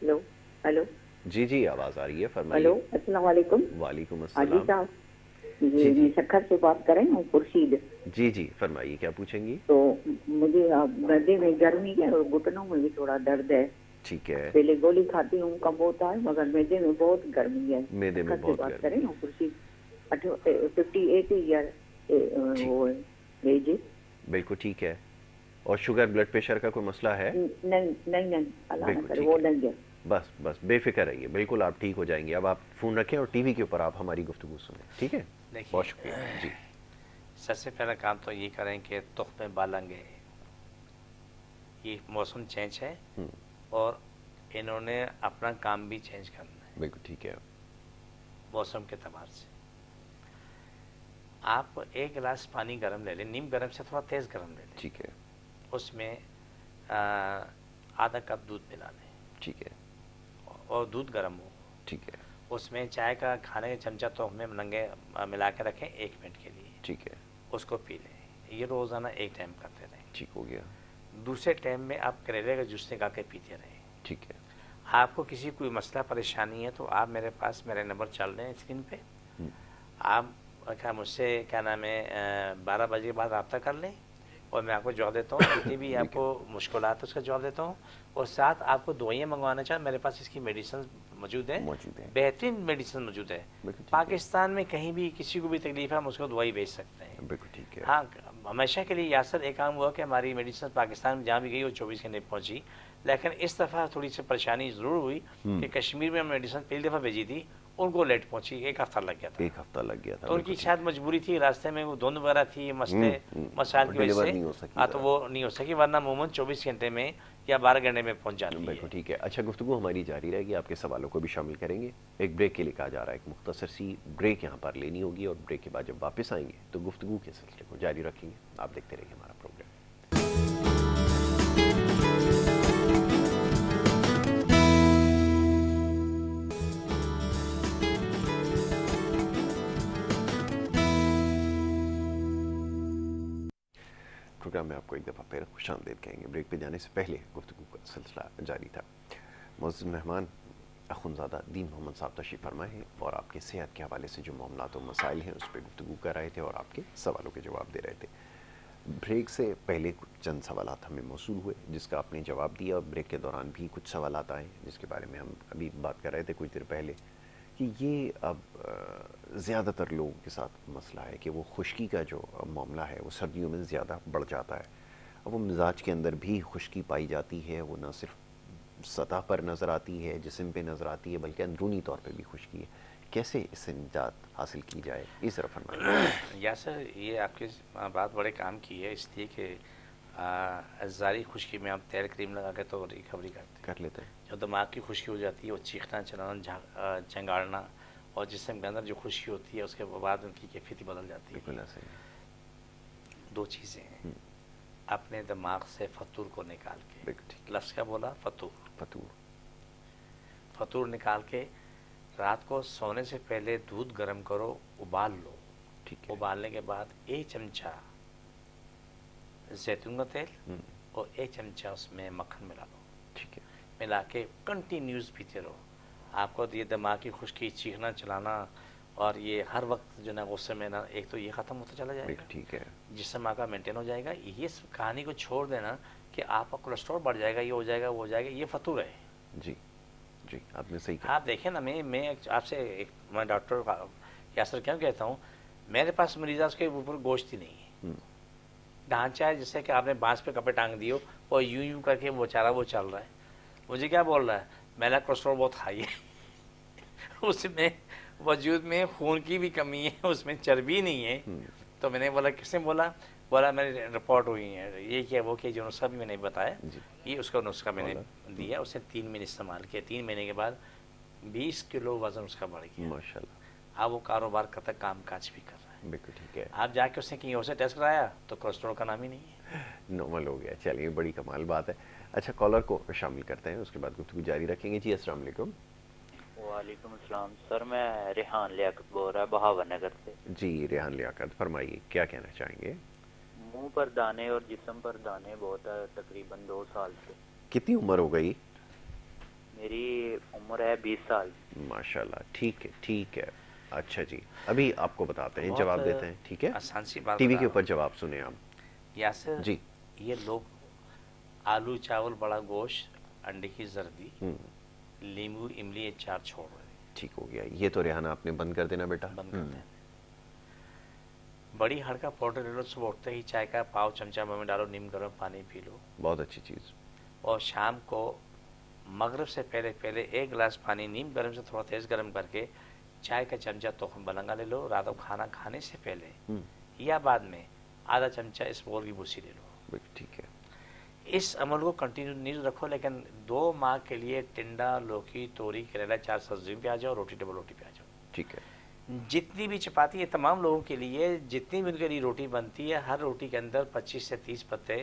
हेलो हेलो जी जी, आवाज़ आ रही है, फरमाइए। हेलो अस्सलाम वालेकुम। वालेकुम अस्सलाम। जी मैं शक्कर से बात कर रही हूँ, खुर्शीद। जी जी, फरमाइए, क्या पूछेंगी? तो मुझे गद्दे में गर्मी है और घुटनों में भी थोड़ा दर्द है। ठीक है। पहले गोली खाती हूँ, कम होता है, मगर मैदे में बहुत गर्मी है। मैदे में बहुत गर्मी। बात कर रही हूँ, खुर्शीद 58 ईयर वो एज। बिल्कुल ठीक है। और शुगर ब्लड प्रेशर का कोई मसला है? नहीं नहीं नहीं, अल्लाह ना करे वो नहीं है। बस बस बेफिक्र रहिए, बिल्कुल आप ठीक हो जाएंगे। अब आप फ़ोन रखें और टीवी के ऊपर आप हमारी गुफ्तगू सुनें, ठीक है? बहुत शुक्रिया जी। सबसे पहला काम तो ये करें कि तुख में बालंगे, ये मौसम चेंज है और इन्होंने अपना काम भी चेंज करना है। बिल्कुल ठीक है। मौसम के एतबार से आप 1 गिलास पानी गर्म ले लें, नीम गर्म से थोड़ा तेज़ गर्म ले लें। ठीक है। اس میں آدھا کپ دودھ ملا لیں. ٹھیک ہے. اور دودھ گرم ہو. ٹھیک ہے. اس میں چائے کا کھانے کا چمچہ تو ہمیں ننگے ملا کے رکھیں 1 منٹ کے لیے. ٹھیک ہے. اس کو پی لیں. یہ روزانہ 1 ٹائم کرتے رہیں. ٹھیک ہو گیا. دوسرے ٹائم میں آپ کریلے کا جوس نکال کے پیتے رہیں. ٹھیک ہے. آپ کو کسی کوئی مسئلہ پریشانی ہے تو آپ میرے پاس میرے نمبر چل رہے ہیں اسکرین پہ. آپ مجھ سے کیا نام ہے 12 بجے کے بعد رابطہ کر لیں اور میں آپ کو جواب دیتا ہوں. جتنی بھی آپ کو مشکلات اس کا جواب دیتا ہوں. اور ساتھ آپ کو دوائیاں منگوانا چاہیں میرے پاس اس کی میڈیسن موجود ہیں. بہترین میڈیسن موجود ہے. پاکستان میں کہیں بھی کسی کو بھی تکلیف ہے ہم اس کو دوائی بیچ سکتے ہیں. بالکل ٹھیک ہے. ہاں ہمیشہ کے لیے یاسر ایک کام ہوا کہ ہماری میڈیسن پاکستان میں جہاں بھی گئی وہ 24 گھنٹے پہنچی. لیکن اس دفعہ تھوڑی سی پریشانی ضرور ہوئی کہ کشمیر میں میڈیسن پہلی دفعہ بھیجی تھی ان کو لیٹ پہنچی. 1 ہفتہ لگ گیا تھا. 1 ہفتہ لگ گیا تھا. تو ان کی شاید مجبوری تھی راستے میں وہ دھند وغیرہ تھی مسائل کی وجہ سے تو وہ نہیں ہو سکی ورنہ عموماً 24 گھنٹے میں یا 12 گھنٹے میں پہنچ جاتی ہے. بالکل ٹھیک ہے. اچھا گفتگو ہماری جاری رہے گی. آپ کے سوالوں کو بھی شامل کریں گے. ایک بریک کے لیے کہا جا رہا ہے. ایک مختصر سی بریک یہاں پر لینی ہوگی اور بریک کے بعد جب واپس آئیں گے تو گفتگو کے سلسلے کو جاری رکھیں گے. آپ دیکھتے رہیے ہمارا پروگرام. پروگرام میں آپ کو ایک دفعہ پھر خوش آمدید کہیں گے. بریک پہ جانے سے پہلے گفتگو کا سلسلہ جاری تھا. معزز مہمان اخوندزادہ دین محمد صاحب تشریف فرمائے ہیں اور آپ کے صحت کے حوالے سے جو معاملات و مسائل ہیں اس پہ گفتگو کر رہے تھے اور آپ کے سوالوں کے جواب دے رہے تھے. بریک سے پہلے چند سوالات ہمیں موصول ہوئے جس کا آپ نے جواب دیا. اور بریک کے دوران بھی کچھ سوالات آئے جس کے بارے میں ہم ابھی بات کر رہے تھے کچھ دیر پہلے کہ یہ اب زیادہ تر لوگوں کے ساتھ مسئلہ ہے کہ وہ خشکی کا جو معاملہ ہے وہ سردیوں میں زیادہ بڑھ جاتا ہے. اب وہ مزاج کے اندر بھی خشکی پائی جاتی ہے. وہ نہ صرف سطح پر نظر آتی ہے جسم پہ نظر آتی ہے بلکہ اندرونی طور پہ بھی خشکی ہے. کیسے اس سے نجات حاصل کی جائے اس طرف فرمائیں. یاسر یہ آپ کی بات بڑے کام کی ہے اس لیے کہ ازاری خشکی میں آپ تیل کریم لگا کے تو ریکوری کر لیتے ہیں. جو دماغ کی خشکی ہو جاتی ہے وہ چیخنا چلانا چنگاڑنا اور جسم کے اندر جو خشکی ہوتی ہے اس کے بعد ان کی کیفیت بدل جاتی ہے. دو چیزیں ہیں. اپنے دماغ سے فطور کو نکال کے لفظ کیا بولا فطور نکال کے رات کو سونے سے پہلے دودھ گرم کرو ابال لو. ابالنے کے بعد 1 چمچہ زیتون کا تیل اور 1 چمچہ اس میں مکھن ملا لو. ٹھیک ہے. ملا کے کنٹینیوز پیتے رہو. آپ کو یہ دماغ کی خشکی چیخنا چلانا اور یہ ہر وقت جو نا غصے میں نا ایک تو یہ ختم ہوتا چلا جائے گا. ٹھیک ہے. جسم آپ کا مینٹین ہو جائے گا. یہ کہانی کو چھوڑ دینا کہ آپ کا کولیسٹرول بڑھ جائے گا یہ ہو جائے گا وہ ہو جائے گا یہ فطور ہے. جی جی آپ نے صحیح کہا. آپ دیکھیں نا میں آپ سے میں ڈاکٹر یاسر کیوں کہتا ہوں میرے پاس مریض اس کے اوپر گوشت ہی نہیں ہے. ڈھانچہ ہے جس سے کہ آپ نے بانس پہ کپڑے ٹانگ دیو اور یوں کر کے وہ چارہ وہ چل رہا ہے. مجھے کیا بول رہا ہے میرا کولیسٹرول بہت ہائی ہے اس میں وجود میں خون کی بھی کمی ہے اس میں چربی نہیں ہے. تو میں نے بولا کس نے بولا میری رپورٹ ہوئی ہے یہ کیا وہ کیا جو نسخہ بھی میں نے بتایا یہ اس کا نسخہ میں نے دیا. اس نے 3 مہینے استعمال کیا. 3 مہینے کے بعد 20 کلو وزن اس کا بڑھ گیا. ماشاءاللہ. اب وہ کاروبار کا تک کام کاج بھی کر رہا ہے. بالکل ٹھیک ہے. آپ جا کے اس نے کہیں اور سے ٹیسٹ کرایا تو کولیسٹرول کا نام ہی نہیں ہے. نارمل ہو گیا. چلیے بڑی کمال بات ہے. اچھا کالر کو شامل کرتے ہیں اس کے بعد گفتگو جاری رکھیں گے. جی السلام علیکم. وعلیکم السلام سر. میں ریحان لیاقت بول رہا بہاور نگر سے. جی ریحان لیاقت فرمائیے کیا کہنا چاہیں گے. منہ پر دانے اور جسم پر دانے بہت ہے تقریباً 2 سال سے. کتنی عمر ہو گئی. میری عمر ہے 20 سال. ماشاءاللہ ٹھیک ہے ٹھیک ہے. اچھا جی ابھی آپ کو بتاتے ہیں جواب دیتے ہیں. ٹھیک ہے آسان سی بات ٹی وی کے اوپر جواب سنیں آپ. یاسر جی یہ لوگ آلو چاول بڑا گوشت انڈے کی زردی لیمو املی اچار چھوڑ رہے ہیں. ٹھیک ہو گیا. یہ تو ریحانہ آپ نے بند کر دینا بیٹا. بند کر دینا. بڑی ہڑ کا پاؤڈر لے لو. صبح اٹھتے ہی چائے کا پاؤ چمچہ منہ میں ڈالو نیم گرم پانی پی لو. بہت اچھی چیز. اور شام کو مغرب سے پہلے 1 گلاس پانی نیم گرم سے تھوڑا تیز گرم کر کے چائے کا چمچہ تخم بلنگا لے لو. رات کو کھانا کھانے سے پہلے یا بعد میں آدھا چمچہ اسمول کی بوسی لے لو. ٹھیک ہے. اس عمل کو کنٹینیو رکھو لیکن 2 ماہ کے لیے ٹنڈا لوکی توری کریلا 4 سبزی پہ آ جاؤ روٹی ڈبل روٹی پہ آ جاؤ. ٹھیک ہے. جتنی بھی چپاتی ہے تمام لوگوں کے لیے جتنی بھی ان کے لیے روٹی بنتی ہے ہر روٹی کے اندر 25 سے 30 پتے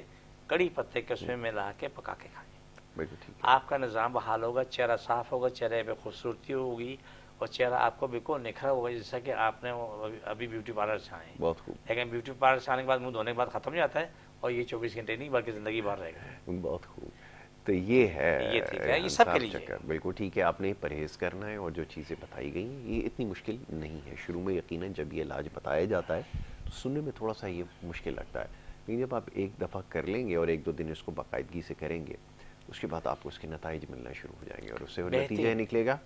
कड़ी पत्ते के उसमें मिला के पका के खाएं। बिल्कुल ठीक है। आपका निज़ाम बहाल होगा, चेहरा साफ होगा, चेहरे पे खूबसूरती होगी और चेहरा आपको बिल्कुल निखरा होगा, जैसा कि आपने अभी ब्यूटी पार्लर से आए। बहुत खूब। लेकिन ब्यूटी पार्लर से आने के बाद मुंह धोने के बाद खत्म हो जाता है और ये 24 घंटे नहीं बल्कि ज़िंदगी भर रहेगा। बहुत खूब। तो ये है, ये ठीक है, ये सब के लिए चक्कर। बिल्कुल ठीक है, आपने परहेज़ करना है और जो चीज़ें बताई गई ये इतनी मुश्किल नहीं है। शुरू में यकीनन जब ये इलाज बताया जाता है तो सुनने में थोड़ा सा ये मुश्किल लगता है, लेकिन जब आप एक दफ़ा कर लेंगे और 1-2 दिन इसको बाकायदगी से करेंगे, उसके बाद आपको उसके नताइज मिलना शुरू हो जाएंगे और उससे नतीजा निकलेगा,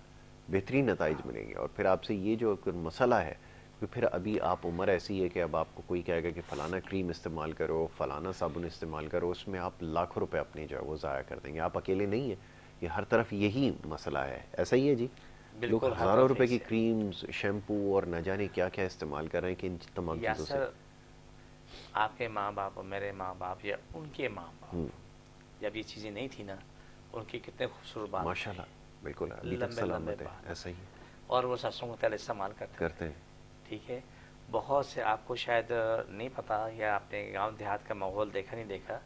बेहतरीन नताइज मिलेंगे। और फिर आपसे ये जो मसला है कि फिर अभी आप उम्र ऐसी है कि अब आपको कोई कहेगा कि फ़लाना क्रीम इस्तेमाल करो, फ़लाना साबुन इस्तेमाल करो, उसमें आप लाखों रुपए अपने जो है वो ज़ाया कर देंगे। आप अकेले नहीं हैं, ये हर तरफ यही मसला है। ऐसा ही है जी, लोग हज़ारों रुपए की क्रीम्स, शैम्पू और न जाने क्या क्या इस्तेमाल कर रहे हैं कि इन तमाम चीज़ों से। आपके माँ बाप और मेरे माँ बाप या उनके माँ बाप जब ये चीज़ें नहीं थी ना, उनकी कितने खूबसूरत बात माशाल्लाह, बिल्कुल अभी तक सलामत है, ऐसा ही। और वो सरसों का तेल इस्तेमाल करते हैं। ठीक है, बहुत से आपको शायद नहीं पता या आपने गांव देहात का माहौल देखा नहीं देखा,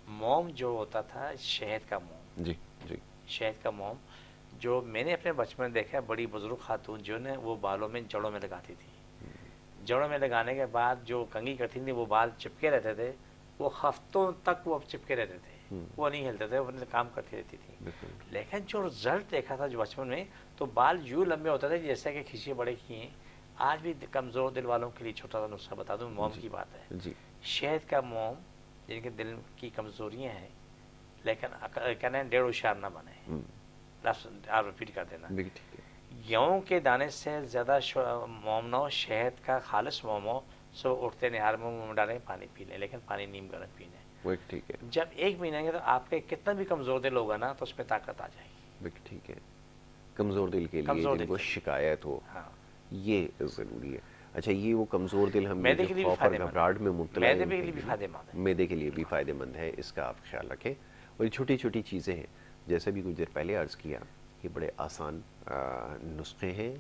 मोम जो होता था शहद का मोम, जी जी, शहद का मोम जो मैंने अपने बचपन में देखा है, बड़ी बुजुर्ग खातून जो ने वो बालों में जड़ों में लगाती थी। जड़ों में लगाने के बाद जो कंघी करती थी वो बाल चिपके रहते थे, वो हफ्तों तक वो चिपके रहते थे, वो नहीं हिलते थे, वो अपने काम करती रहती थी। लेकिन जो रिजल्ट देखा था जो बचपन में, तो बाल यूँ लंबे होते थे जैसे कि खींचे बड़े किए। आज भी कमज़ोर दिल वालों के लिए छोटा सा नुस्खा बता दूं, मोम की बात है जी। शहद का मोम, जिनके दिल की कमज़ोरियाँ हैं लेकिन कहना है 1.5 होशियार ना बने, आप रिपीट कर देना, गेहूँ के दाने से ज़्यादा मोम ना हो, शहद का खालिश मोम हो, सो उठते निहार मुँह में डालें, पानी पी लें, लेकिन पानी नीम गर्म पीने। ठीक है, जब एक पीनेंगे तो आपके कितना भी कमज़ोर दिल होगा ना, तो उसमें ताकत आ जाएगी। ठीक है, कमज़ोर दिल के लिए जिनको शिकायत हो, हाँ, ये ज़रूरी है। अच्छा, ये वो कमज़ोर दिल हम खौफ और घबराहट में मुब्तला है, मैदे के लिए भी फ़ायदेमंद है, मैदे के लिए भी फ़ायदेमंद है, इसका आप ख्याल रखें। और छोटी छोटी चीज़ें हैं, जैसे भी कुछ देर पहले अर्ज़ किया, ये बड़े आसान नुस्खे हैं,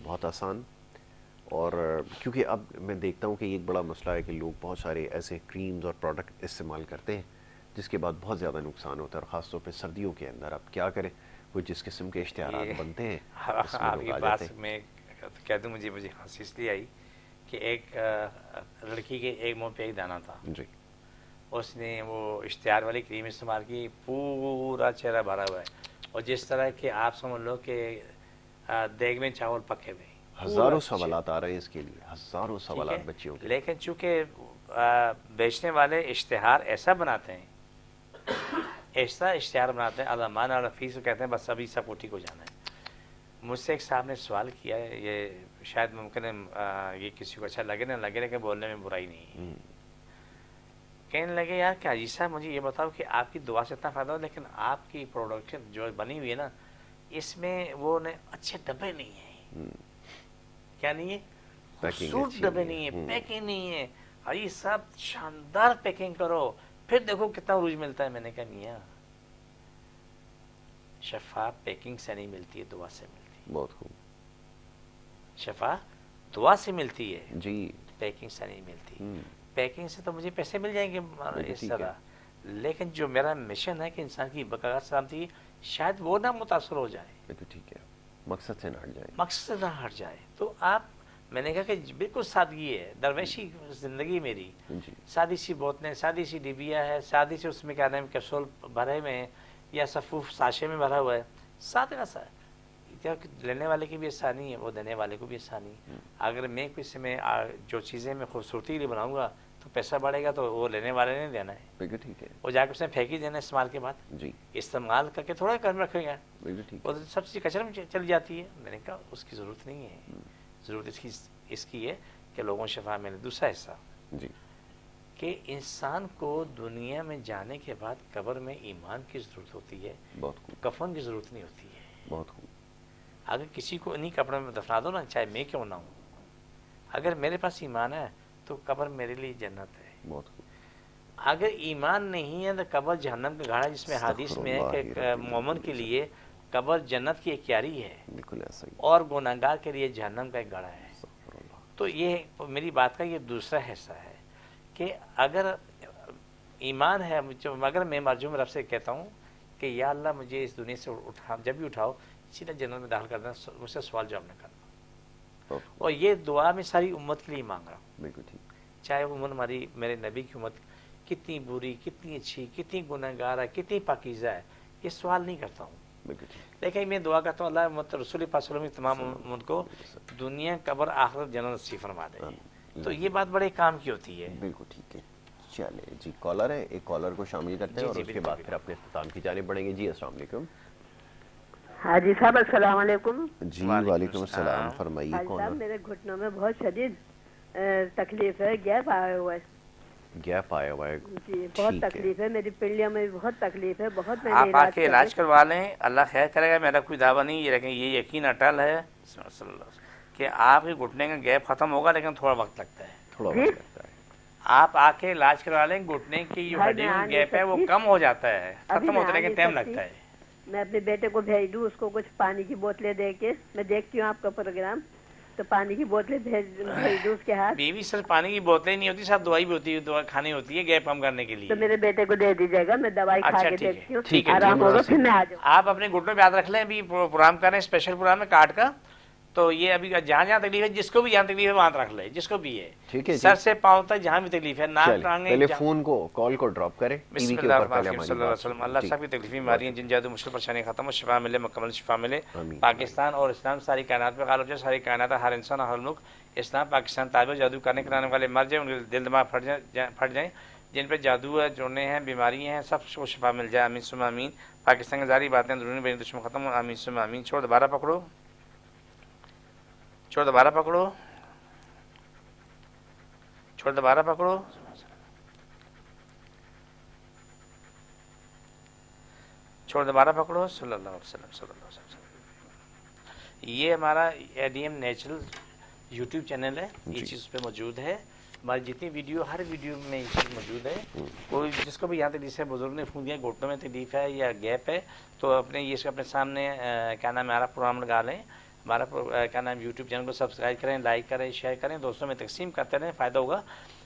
बहुत आसान। और क्योंकि अब मैं देखता हूँ कि ये एक बड़ा मसला है कि लोग बहुत सारे ऐसे क्रीम्स और प्रोडक्ट इस्तेमाल करते हैं जिसके बाद बहुत ज़्यादा नुकसान होता है, और ख़ास तौर पे सर्दियों के अंदर आप क्या करें, वो जिस किस्म के इश्तिहारात बनते हैं आपकी बात में कह दूँ, मुझे हंसी इसलिए आई कि एक लड़की के एक मुँह पे एक दाना था जी, उसने वो इश्तिहार वाली क्रीम इस्तेमाल की, पूरा चेहरा भरा हुआ है, और जिस तरह के आप समझ लो कि देग में चावल पके हुए। हज़ारों सवालात आ रहे हैं इसके लिए, हज़ारों सवालात बच्चियों के। लेकिन चूँकि बेचने वाले इश्तिहार ऐसा बनाते हैं, ऐसा इश्तिहार बनाते हैं, अलामान और रफ़ीस कहते हैं बस अभी सब कोठी को जाना है। मुझसे एक साहब ने सवाल किया है, ये शायद मुमकिन है ये किसी को अच्छा लगे ना लगे, लेकिन बोलने में बुराई नहीं है। कहने लगे यार क्या जी साहब, मुझे ये बताओ कि आपकी दुआ से इतना फ़ायदा हो, लेकिन आपकी प्रोडक्शन जो बनी हुई है ना, इसमें वो ने अच्छे डब्बे नहीं है। क्या नहीं है? सूट डब्बे नहीं है, पैकिंग नहीं है। अरे सब शानदार पैकिंग करो, फिर देखो कितना उरूज मिलता है। मैंने कहा मियाँ, शफाफ पैकिंग से नहीं मिलती है, दुआ से मिलती है। बहुत खूब। शफाफ दुआ से मिलती है जी, पैकिंग से नहीं मिलती। पैकिंग से तो मुझे पैसे मिल जाएंगे इस तरह, लेकिन जो मेरा मिशन है कि इंसान की बकाया सलामती, शायद वो ना मुतासर हो जाए। तो ठीक है, मकसद से ना हट जाए, मकसद से ना हट जाए। तो आप, मैंने कहा कि बिल्कुल सादगी है, दरवेशी ज़िंदगी मेरी, सादी सी बोतलें, सादी सी डिबिया है, सादी से उसमें क्या नाम कैप्सूल भरे हुए हैं या सफ़ूफ साशे में भरा हुआ है, साथ ना सा क्या लेने वाले की भी आसानी है, वो देने वाले को भी आसानी है। अगर मैं किसी में जो चीज़ें मैं खूबसूरती के लिए बनाऊँगा तो पैसा बढ़ेगा, तो वो लेने वाले ने देना है। ठीक है, वो जाकर उसने फेंक ही देना इस्तेमाल के बाद। जी, इस्तेमाल करके थोड़ा घर रखेगा, वो तो सब चीज़ कचरे में चली जाती है। मैंने कहा उसकी ज़रूरत नहीं है, ज़रूरत इसकी है कि लोगों को शफा मिले। दूसरा हिस्सा जी, कि इंसान को दुनिया में जाने के बाद कब्र में ईमान की ज़रूरत होती है, कफन की ज़रूरत नहीं होती है। बहुत खूब। अगर किसी को इन्हीं कब्र में दफना दो ना, चाहे मैं क्यों ना हूँ, अगर मेरे पास ईमान है तो कब्र मेरे लिए जन्नत है। बहुत खूब। अगर ईमान नहीं है तो कब्र जहन्नम का गाड़ा, जिसमें हदीस में है कि मोमिन के लिए कब्र जन्नत की एक क्यारी है, बिल्कुल ऐसा ही, और गुनाहगार के लिए जहन्नम का एक गाड़ा है। तो ये मेरी बात का ये दूसरा हिस्सा है कि अगर ایمان ہے مگر میں مرجو میں رب سے کہتا ہوں کہ یا اللہ مجھے اس دنیا سے اٹھا، جب بھی اٹھاؤ اسی طرح جنت میں داخل کر دینا، مجھ سے سوال جواب نہ کرنا. اور یہ دعا میں ساری امت کے لیے مانگ رہا ہوں. بالکل ٹھیک. چاہے وہ امت ہماری میرے نبی کی امت کتنی بری، کتنی اچھی، کتنی گناہ گار ہے، کتنی پاکیزہ ہے، یہ سوال نہیں کرتا ہوں. لیکن میں دعا کرتا ہوں اللہ امت رسول پاک صلی اللہ علیہ وسلم تمام امت کو دنیا قبر آخرت جنت نصیب فرما دے. تو یہ بات بڑے کام کی ہوتی ہے. بالکل ٹھیک ہے. چلے جی کالر ہے، ایک کالر کو شامل کرتے ہیں اور اس کے بعد پھر اپنے اختتام کی جانب بڑھیں گے. جی السلام علیکم. ہاں جی صاحب السلام علیکم. جی وعلیکم السلام. فرمائیے کون صاحب میرے گھٹنوں میں بہت شدید تکلیف ہے، گیپ آیا ہوا ہے. گیپ آیا ہوا ہے جی بہت تکلیف ہے، میری پنڈلیوں میں بہت تکلیف ہے، بہت. میں آپ آ کے علاج کروا لیں، اللہ خیر کرے گا. میرا کوئی دعویٰ نہیں ہے لیکن یہ یقین اٹل ہے کہ آپ کے گھٹنے کا گیپ ختم ہوگا لیکن تھوڑا وقت لگتا ہے. تھوڑا وقت لگتا ہے. آپ آ کے علاج کروا لیں، گھٹنے کی جو ہڈیوں کا گیپ ہے وہ کم ہو جاتا ہے، ختم ہوتا ہے لیکن ٹائم لگتا ہے. میں اپنے بیٹے کو بھیج دوں، اس کو کچھ پانی کی بوتلیں دے کے، میں دیکھتی ہوں آپ کا پروگرام تو پانی کی بوتلیں بھیج دوں اس کے ہاتھ. بیوی صرف پانی کی بوتلیں نہیں ہوتی، صاحب دوائی بھی ہوتی ہے، دوا کھانی ہوتی ہے گیپ کم کرنے کے لیے. تو میرے بیٹے کو دے دیجیے گا، میں دوائی کھا کے دیکھتی ہوں. ٹھیک ہے آرام ہوگا پھر میں آ جاؤں. آپ اپنے گھٹنوں پہ یاد رکھ لیں. ابھی پروگرام کر رہے ہیں، اسپیشل پروگرام ہے کارڈ کا، تو یہ ابھی جہاں جہاں تکلیف ہے، جس کو بھی جہاں تکلیف ہے وہاں رکھ لے، جس کو بھی ہے سر سے پاؤں تک جہاں بھی تکلیف ہے. ناک ٹانگیں پہلے فون کو کال کو ڈراپ کریں. بسم اللہ الرحمن الرحیم صلی اللہ علیہ وسلم. اللہ صاحب کی تکلیفیں بیماریاں جن جادو مشکل پریشانی ختم ہو، شفا ملے، مکمل شفا ملے. پاکستان اور اسلام ساری کائنات پہ غالب جائے، ساری کائنات ہر انسان ہر ملک اسلام پاکستان تابع جادو کرنے کرانے والے مر جائیں، ان کے دل دماغ پھٹ جائیں، جن پہ جادو ہے، جوڑنے ہیں، بیماریاں ہیں، سب کو شفا مل جائے. آمین ثم آمین. پاکستان کی ساری باتیں درونی بین دشمن ختم ہو. آمین ثم آمین. چھوڑ دوبارہ پکڑو، چھوڑ دوبارہ پکڑو، چھوڑ دوبارہ پکڑو. چھوڑ دوبارہ پکڑو. صلی اللہ علیہ وسلم صلی اللہ علیہ وسلم. یہ ہمارا ایڈی ایم نیچرل یوٹیوب چینل ہے، یہ چیز اس پہ موجود ہے. ہماری جتنی ویڈیو، ہر ویڈیو میں یہ چیز موجود ہے. کوئی جس کو بھی یہاں تکلیف ہے، بزرگ نے فون دیا گھٹنوں میں تکلیف ہے یا گیپ ہے، تو اپنے یہ اپنے سامنے کیا نام ہے ہمارا پروگرام لگا لیں. ہمارا کیا نام یوٹیوب چینل کو سبسکرائب کریں، لائک کریں، شیئر کریں، دوستوں میں تقسیم کرتے رہیں، فائدہ ہوگا.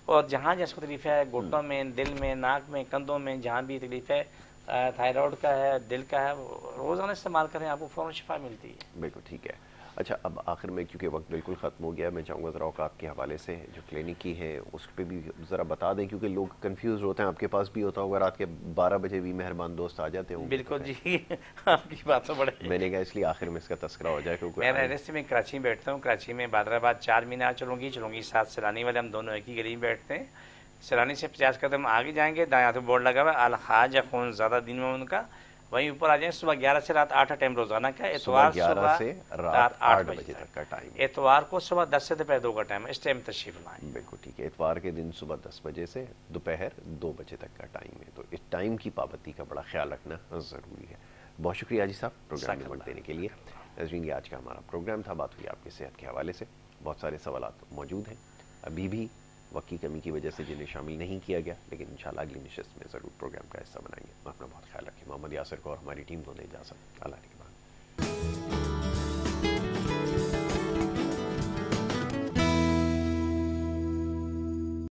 اور جہاں جس کو تکلیف ہے، گھٹنوں میں، دل میں، ناک میں، کندھوں میں، جہاں بھی تکلیف ہے، تھائرائڈ کا ہے، دل کا ہے، روزانہ استعمال کریں، آپ کو فوراً شفا ملتی ہے. بالکل ٹھیک ہے. اچھا اب آخر میں کیونکہ وقت بالکل ختم ہو گیا، میں چاہوں گا ذرا اوقات کے حوالے سے جو کلینک کی ہے اس پہ بھی ذرا بتا دیں، کیونکہ لوگ کنفیوز ہوتے ہیں. آپ کے پاس بھی ہوتا ہوگا، رات کے 12 بجے بھی مہربان دوست آ جاتے ہوں. بالکل جی، آپ کی بات تو بڑے. میں نے کہا اس لیے آخر میں اس کا تذکرہ ہو جائے. کیونکہ میرا ایڈریس میں کراچی میں بیٹھتا ہوں، کراچی میں بادر آباد 4 مینار چلوں گی 7 سیلانی والے، ہم دونوں ایک ہی گلی میں بیٹھتے ہیں. سیلانی سے 50 قدم آگے جائیں گے، دائیں ہاتھ میں بورڈ لگا ہوا ہے الحاج خون زیادہ دن میں ان کا، وہیں اوپر آ جائیں. صبح 11 سے رات 8 ٹائم روزانہ کا. اتوار صبح سے رات 8 بجے تک کا ٹائم. اتوار کو صبح 10 سے دوپہر 2 کا ٹائم ہے، اس ٹائم تشریف لائیں. بالکل ٹھیک ہے. اتوار کے دن صبح 10 بجے سے دوپہر 2 بجے تک کا ٹائم ہے، تو اس ٹائم کی پابندی کا بڑا خیال رکھنا ضروری ہے. بہت شکریہ جی صاحب پروگرام میں وقت دینے کے لیے. ناظرین یہ آج کا ہمارا پروگرام تھا، بات ہوئی آپ کی صحت کے حوالے سے. بہت سارے سوالات موجود ہیں ابھی بھی وقت کی کمی کی وجہ سے جنہیں شامل نہیں کیا گیا، لیکن انشاءاللہ اگلی نشست میں ضرور پروگرام کا حصہ بنائیں گے. اپنا بہت خیال رکھیں. محمد یاسر کو اور ہماری ٹیم کو دیں اجازت. اللہ